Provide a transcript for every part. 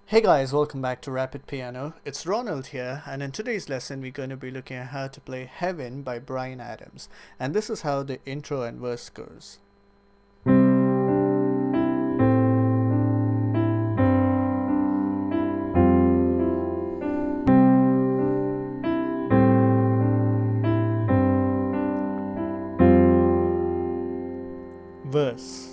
Hey guys, welcome back to Rapid Piano. It's Ronald here, and in today's lesson we're going to be looking at how to play Heaven by Bryan. And this is how the intro and verse goes. Verse.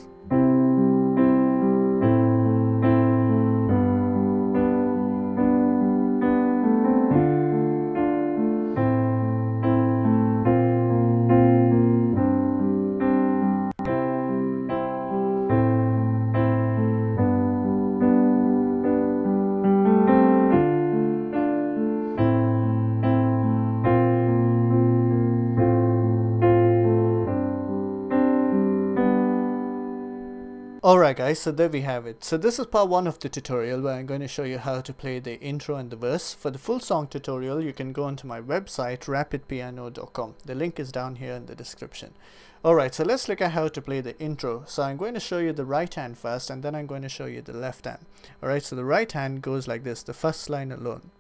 Alright guys, so there we have it. So this is part 1 of the tutorial where I'm going to show you how to play the intro and the verse. For the full song tutorial, you can go onto my website rapidpiano.com. The link is down here in the description. Alright, so let's look at how to play the intro. So I'm going to show you the right hand first, and then I'm going to show you the left hand. Alright, so the right hand goes like this, the first line alone.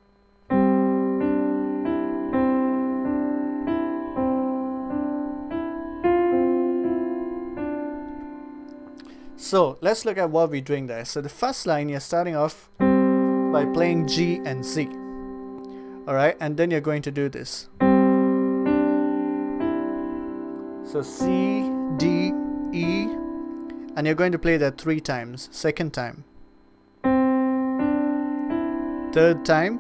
So let's look at what we're doing there. So the first line, you're starting off by playing G and C. Alright, and then you're going to do this. So C, D, E, and you're going to play that 3 times. Second time. Third time.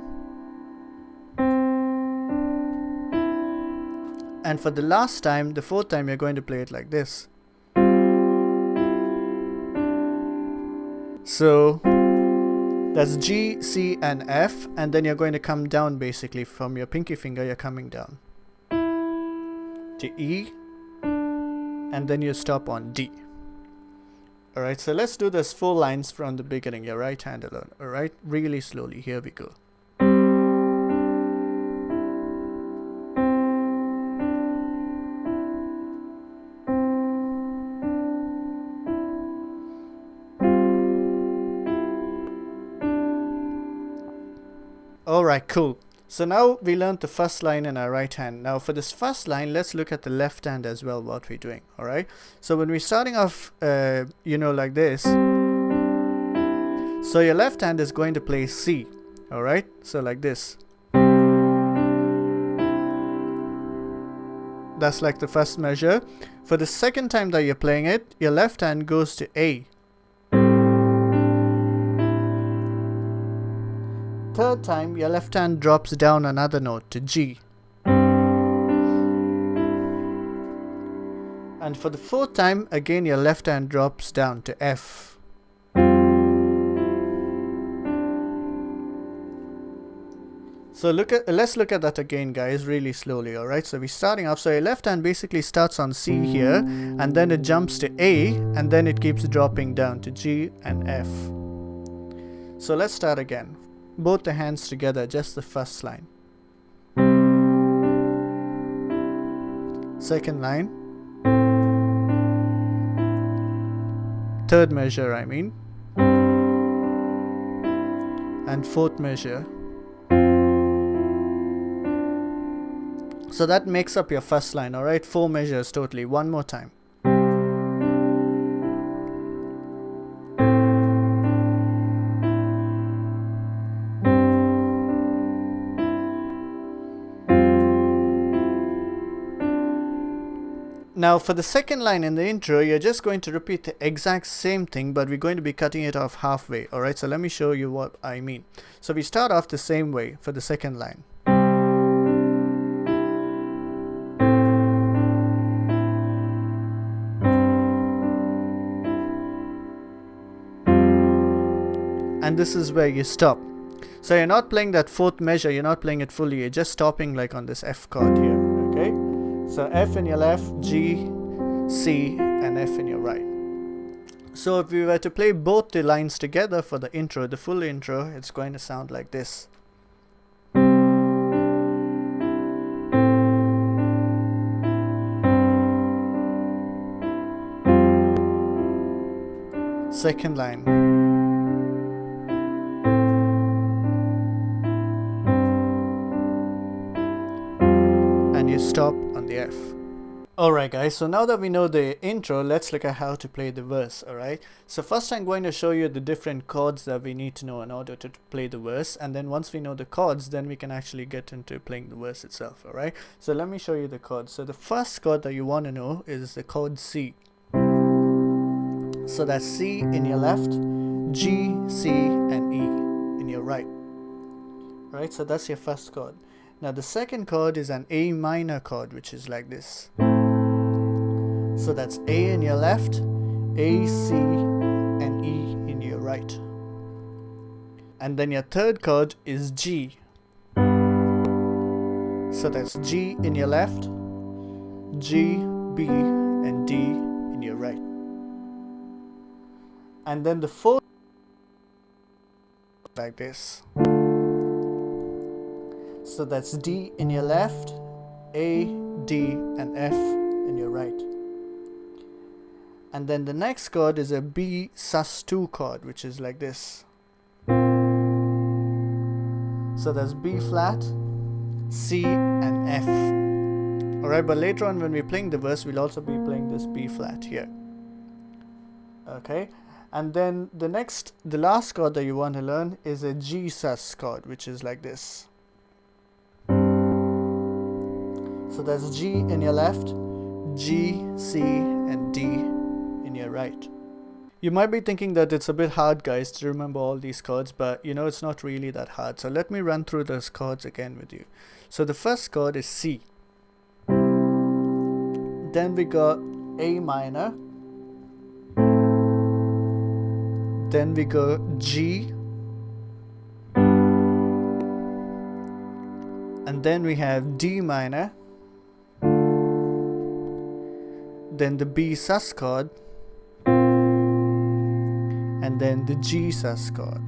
And for the last time, the 4th time, you're going to play it like this. So that's G, C, and F, and then you're going to come down basically from your pinky finger, you're coming down to E, and then you stop on D. Alright, so let's do this 4 lines from the beginning, your right hand alone. Alright, really slowly, here we go. Alright, cool. So now we learned the first line in our right hand. Now for this first line, let's look at the left hand as well, what we're doing. Alright, so when we're starting off, like this, so your left hand is going to play C. Alright, so like this. That's like the first measure. For the second time that you're playing it, your left hand goes to A. Third time, your left hand drops down another note to G. And for the 4th time, again your left hand drops down to F. So let's look at that again, guys, really slowly. Alright, so we're starting off. So your left hand basically starts on C here, and then it jumps to A, and then it keeps dropping down to G and F. So let's start again. Both the hands together, just the first line. Second line. Third measure, I mean. And 4th measure. So that makes up your first line, alright? 4 measures totally. One more time. Now for the second line in the intro, you're just going to repeat the exact same thing, but we're going to be cutting it off halfway. Alright, so let me show you what I mean. So we start off the same way for the second line. And this is where you stop. So you're not playing that 4th measure, you're not playing it fully, you're just stopping like on this F chord here. Okay? So F in your left, G, C, and F in your right. So if we were to play both the lines together for the intro, the full intro, it's going to sound like this. Second line. you stop on the F. Alright guys, so now that we know the intro, let's look at how to play the verse, alright? So first I'm going to show you the different chords that we need to know in order to play the verse, and then once we know the chords, then we can actually get into playing the verse itself, alright? So let me show you the chords. So the first chord that you want to know is the chord C. So that's C in your left, G, C, and E in your right. Alright, so that's your first chord. Now the second chord is an A minor chord, which is like this. So that's A in your left, A, C, and E in your right. And then your third chord is G. So that's G in your left, G, B, and D in your right. And then the fourth, like this. So that's D in your left, A, D, and F in your right. And then the next chord is a B sus2 chord, which is like this. So that's B flat, C, and F. Alright, but later on when we're playing the verse, we'll also be playing this B flat here. Okay, and then the last chord that you want to learn is a G sus chord, which is like this. So that's G in your left, G, C, and D in your right. You might be thinking that it's a bit hard, guys, to remember all these chords, but you know, it's not really that hard. So let me run through those chords again with you. So the first chord is C. Then we got A minor. Then we go G. And then we have D minor. Then the B sus chord. And then the G sus chord.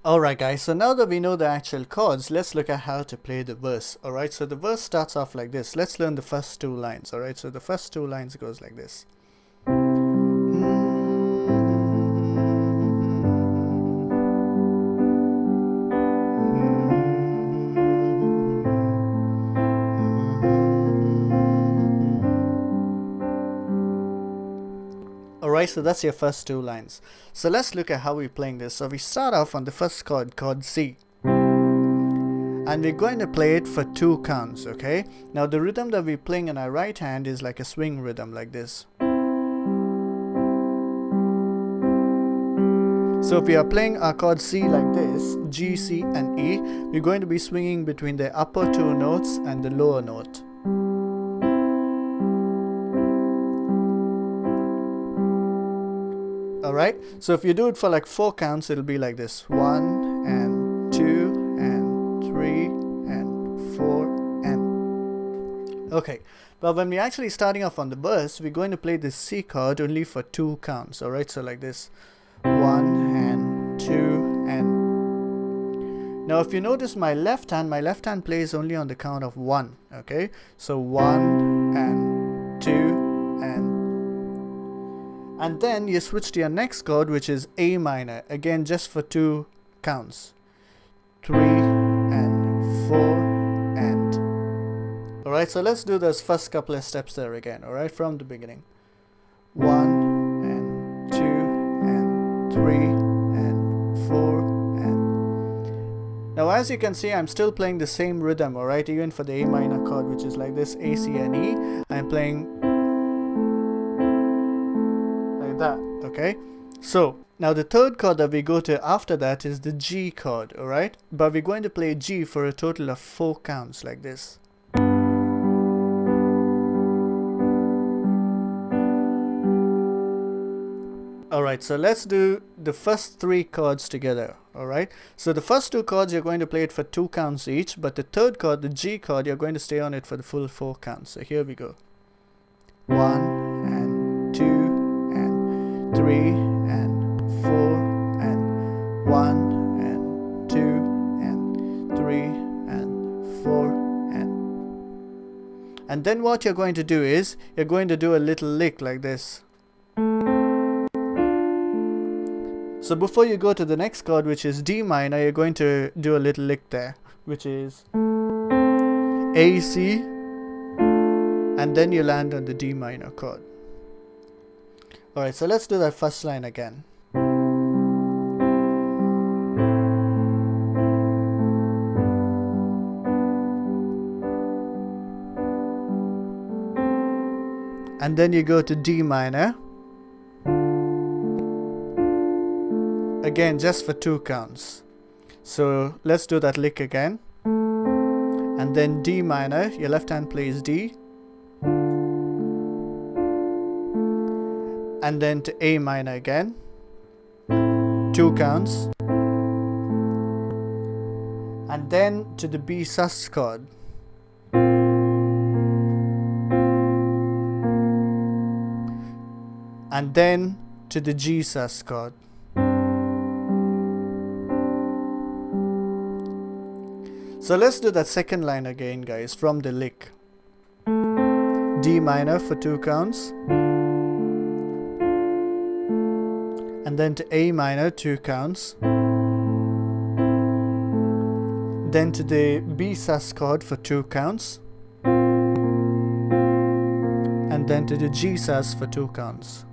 Alright guys, so now that we know the actual chords, let's look at how to play the verse. Alright, so the verse starts off like this. Let's learn the first two lines. Alright, so the first two lines goes like this. Alright, so that's your first two lines. So let's look at how we're playing this. So we start off on the first chord, chord C. And we're going to play it for 2 counts, okay? Now the rhythm that we're playing in our right hand is like a swing rhythm like this. So if we are playing our chord C like this, G, C, and E, we're going to be swinging between the upper 2 notes and the lower note. Alright, so if you do it for like 4 counts, it'll be like this. 1 and 2 and 3 and 4 and... Okay, but when we're actually starting off on the verse, we're going to play this C chord only for 2 counts. Alright, so like this. 1 and 2 and... Now if you notice my left hand plays only on the count of 1. Okay, so 1 and 2 and then you switch to your next chord, which is A minor, again just for 2 counts. 3 and 4 and... Alright, so let's do those first couple of steps there again, alright, from the beginning. 1 and 2 and 3 and 4 and... Now as you can see, I'm still playing the same rhythm, alright, even for the A minor chord, which is like this, A, C, and E. I'm playing... that, okay? So now the third chord that we go to after that is the G chord, alright? But we're going to play G for a total of 4 counts like this. Alright, so let's do the first 3 chords together, alright? So the first 2 chords you're going to play it for 2 counts each, but the third chord, the G chord, you're going to stay on it for the full 4 counts. So here we go. 1 and 2 3 and 4 and 1 and 2 and 3 and 4 and then what you're going to do is you're going to do a little lick like this. So before you go to the next chord, which is D minor, you're going to do a little lick there. which is A, C, and then you land on the D minor chord. Alright, so let's do that first line again. And then you go to D minor. Again, just for 2 counts. So let's do that lick again. And then D minor, your left hand plays D. And then to A minor again. 2 counts. And then to the B sus chord. And then to the G sus chord. So let's do that second line again, guys, from the lick. D minor for 2 counts. And then to A minor, 2 counts. Then to the B sus chord for 2 counts. And then to the G sus for 2 counts.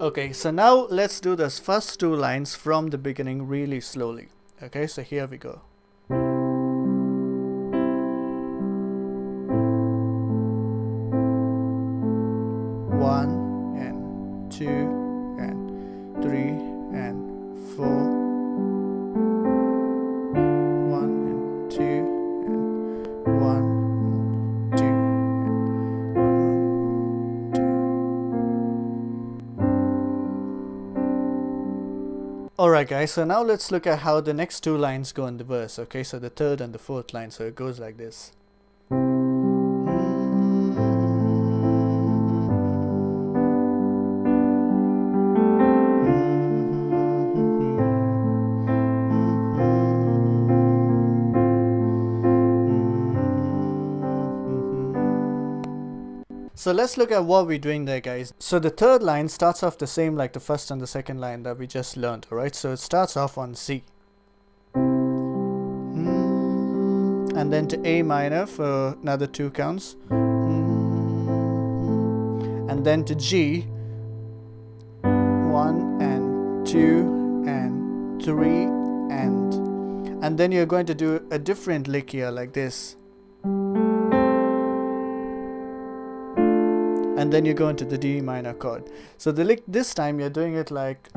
Okay, so now let's do those first 2 lines from the beginning really slowly. Okay, so here we go. One and 2 and 3 and 4. 1 and 2 and 1. Alright guys, so now let's look at how the next 2 lines go in the verse. Okay, so the third and the fourth line, so it goes like this. So let's look at what we're doing there, guys. So the third line starts off the same like the first and the second line that we just learned, alright? So it starts off on C. And then to A minor for another 2 counts. And then to G. 1 and 2 and 3 and then you're going to do a different lick here like this. And then you go into the D minor chord. So the lick this time you're doing it like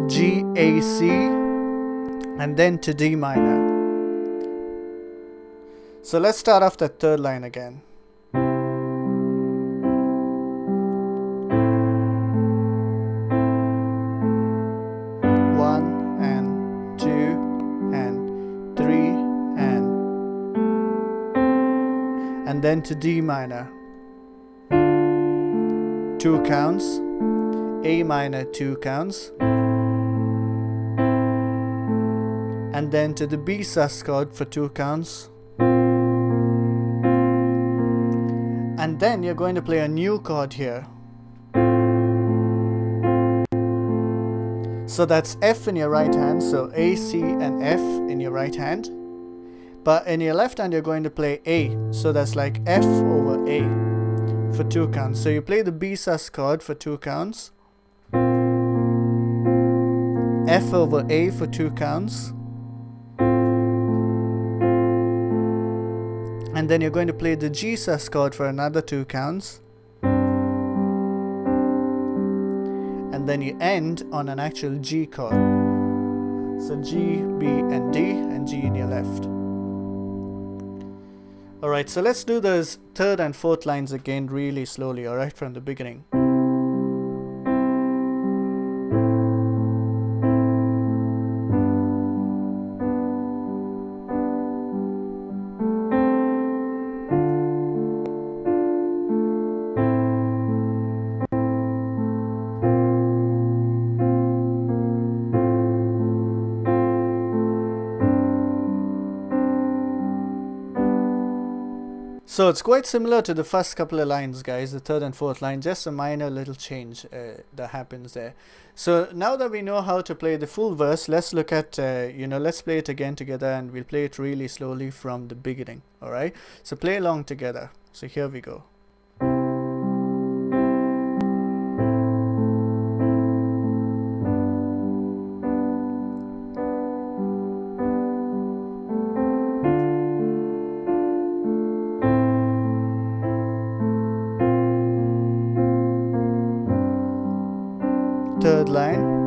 G, A, C, and then to D minor. So let's start off that third line again. One and 2 and 3 and then to D minor. 2 counts, A minor 2 counts, and then to the B sus chord for 2 counts, and then you're going to play a new chord here. So that's F in your right hand, so A, C and F in your right hand, but in your left hand you're going to play A, so that's like F over A for 2 counts. So you play the B sus chord for 2 counts, F over A for 2 counts, and then you're going to play the G sus chord for another 2 counts, and then you end on an actual G chord. So G, B and D, and G in your left. Alright, so let's do those third and fourth lines again really slowly, alright, from the beginning. So it's quite similar to the first couple of lines, guys, the third and fourth line, just a minor little change that happens there. So now that we know how to play the full verse, let's look at, let's play it again together, and we'll play it really slowly from the beginning, all right? So play along together. So here we go. Third line.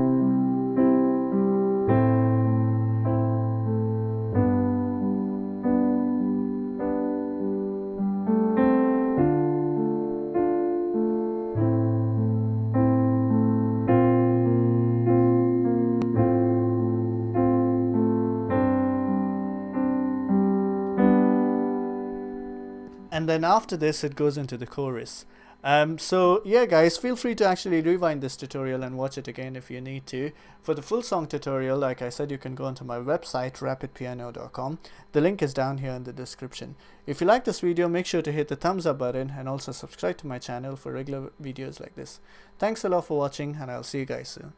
And then after this it goes into the chorus. So yeah, guys, feel free to actually rewind this tutorial and watch it again if you need to. For the full song tutorial, like I said, you can go onto my website rapidpiano.com. The link is down here in the description. If you like this video, make sure to hit the thumbs up button and also subscribe to my channel for regular videos like this. Thanks a lot for watching, and I'll see you guys soon.